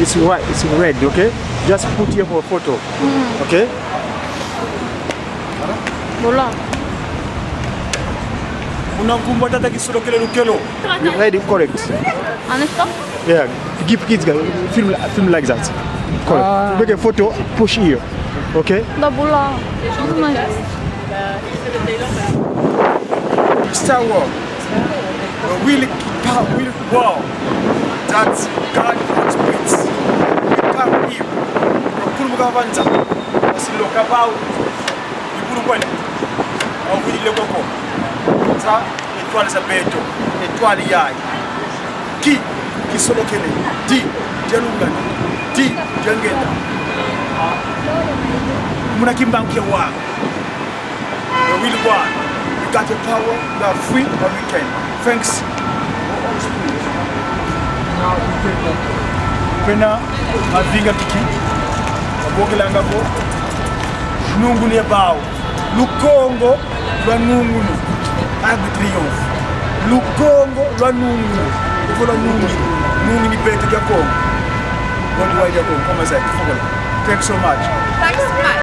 it's white, it's red, okay? Just put here for a photo. Okay? 몰라. Unangumba tata kisolo kele lukelo. You read it correct. 안 했어? Yeah, give kids guys film like that. Correct. Make a photo, push here. Okay? 나 몰라. 무슨 말이야? Star Wars. Really wow. That's God experience. We come here. Kurumuga vanza. Asiloka bau. Ikurungwele. Au vile koko. Sa étoile za beto. Étoile yai. Ki kisolo kene. Di jalungana. Di jangenda. Muna kimbankia wa. We really want. We got the power. We are free and we can. Thanks. Pena avinga kiki abogelanga ko nungu ne bawo lukongo lwa nungu ag triomphe lukongo lwa nungu fola nungu ni bete ya kongo what do I do kama za fola thanks so much.